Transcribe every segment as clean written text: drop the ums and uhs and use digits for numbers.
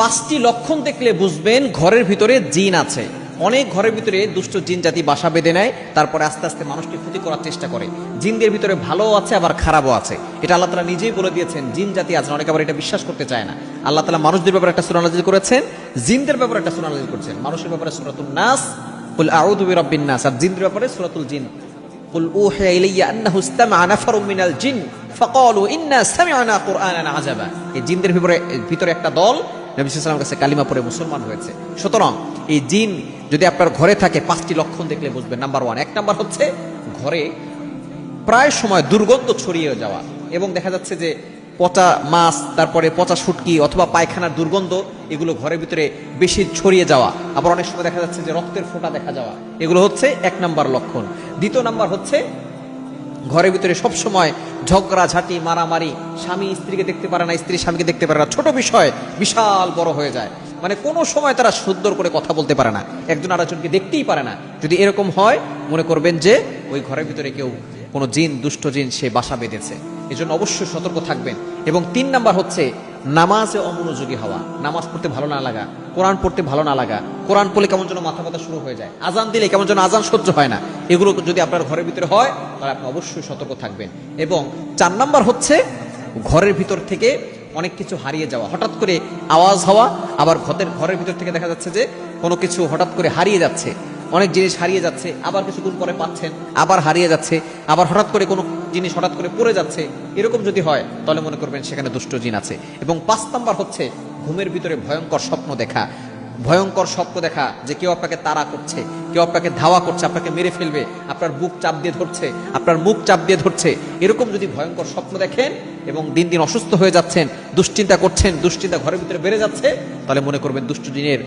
পাঁচটি লক্ষণ দেখলে বুঝবেন ঘরের ভিতরে জিন আছে। অনেক ঘরের ভিতরে দুষ্ট জিন জাতি বাসা বেঁধে নেয়, তারপরে আস্তে আস্তে মানুষকে ক্ষতি করার চেষ্টা করে। জিনদের ভিতরে ভালো আছে আবার খারাপও আছে, এটা আল্লাহ তাআলা নিজেই বলে দিয়েছেন। জিন জাতি আছে, অনেকে আবার এটা বিশ্বাস করতে চায় না। আল্লাহ তাআলা মানুষদের ব্যাপারে একটা সূরা নাযিল করেছেন, জিনদের ব্যাপারে একটা সূরা নাযিল করেছেন। মানুষের ব্যাপারে সূরাতুন নাস, কুল আউযু বিরাব্বিন নাস, আর জিনদের ব্যাপারে সূরাতুল জিন, কুল উহিয়া ইলাইয়া আন্নাহু ইসতামা'a নাফারুম মিনাল জিন ফাকালু ইন্না সামি'না কুরআনান আজাবা। এই জিনদের ভিতরে একটা দল নবী সাল্লাল্লাহু আলাইহি ওয়াসাল্লামের কাছে কালিমা পড়ে মুসলমান হয়েছে। সুতরাং এই জিন যদি আপনার ঘরে থাকে, পাঁচটি লক্ষণ দেখলে বুঝবেন। নাম্বার 1, এক নাম্বার হচ্ছে ঘরে প্রায় সময় দুর্গন্ধ ছড়িয়ে যাওয়া, এবং দেখা যাচ্ছে যে পচা মাছ, তারপরে পচা শুটকি অথবা পায়খানার দুর্গন্ধ, এগুলো ঘরের ভিতরে বেশি ছড়িয়ে যাওয়া। আবার অনেক সময় দেখা যাচ্ছে যে রক্তের ফোঁটা দেখা যাওয়া। এগুলো হচ্ছে এক নাম্বার লক্ষণ। দ্বিতীয় নাম্বার হচ্ছে ঘরের ভিতরে সবসময় ঝগড়া ঝাঁটি মারামারি, স্বামী স্ত্রীকে দেখতে পারে না, স্ত্রী স্বামীকে দেখতে পারে না, ছোট বিষয় বিশাল বড় হয়ে যায়। মানে কোনো সময় তারা সুন্দর করে কথা বলতে পারে না, একজন আরেকজনকে দেখতেই পারে না। যদি এরকম হয়, মনে করবেন যে ওই ঘরের ভিতরে কেউ, কোনো জিন, দুষ্ট জিন সে বাসা বেঁধেছে। এই জন্য অবশ্যই সতর্ক থাকবেন। এবং 3 নাম্বার হচ্ছে নামাজে অমনোযোগী হওয়া, নামাজ পড়তে ভালো না লাগা, কোরআন পড়তে ভালো না লাগা, কোরআন পড়লে কেমন যেন মাথা ব্যথা শুরু হয়ে যায়, আজান দিলে কেমন যেন আজান সহ্য হয় না। এগুলো যদি আপনার ঘরের ভিতরে হয়, তাহলে আপনি অবশ্যই সতর্ক থাকবেন। এবং 4 নাম্বার হচ্ছে ঘরের ভিতর থেকে অনেক কিছু হারিয়ে যাওয়া, হঠাৎ করে আওয়াজ হওয়া। আবার ঘরের ভিতর থেকে দেখা যাচ্ছে যে কোনো কিছু হঠাৎ করে হারিয়ে যাচ্ছে, অনেক জিনিস হারিয়ে যাচ্ছে, আবার কিছুক্ষণ পরে পাচ্ছেন, আবার হারিয়ে যাচ্ছে, আবার হঠাৎ করে কোনো জিনিস হঠাৎ করে পড়ে যাচ্ছে। এরকম যদি হয়, তাহলে মনে করবেন সেখানে দুষ্ট জিন আছে। এবং 5 নাম্বার হচ্ছে ঘুমের ভিতরে ভয়ঙ্কর স্বপ্ন দেখা, ভয়ঙ্কর স্বপ্ন দেখা যে কেউ আপনাকে তাড়া করছে, কেউ আপনাকে ধাওয়া করছে, আপনাকে মেরে ফেলবে, আপনার বুক চাপ দিয়ে ধরছে, আপনার মুখ চাপ দিয়ে ধরছে। এরকম যদি ভয়ঙ্কর স্বপ্ন দেখেন এবং দিন দিন অসুস্থ হয়ে যাচ্ছেন, দুশ্চিন্তা করছেন, দুশ্চিন্তা ঘরের ভিতরে বেড়ে যাচ্ছে, তাহলে মনে করবেন দুষ্ট জিনের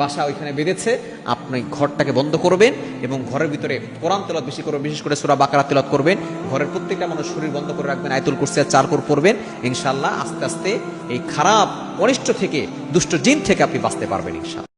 বাসা ওইখানে বেঁধেছে। আপনি ঘরটাকে বন্ধ করবেন এবং ঘরের ভিতরে কোরআন তেলাওয়াত বেশি করবেন, বিশেষ করে সূরা বাকারা তেলাওয়াত করবেন। ঘরের প্রত্যেকটা মানুষ শরীর বন্ধ করে রাখবেন, আয়াতুল কুরসি আর 4 করে পড়বেন। ইনশাআল্লাহ আস্তে আস্তে এই খারাপ অনিষ্ট থেকে, দুষ্ট জিন থেকে আপনি বাঁচতে পারবেন ইনশাআল্লাহ।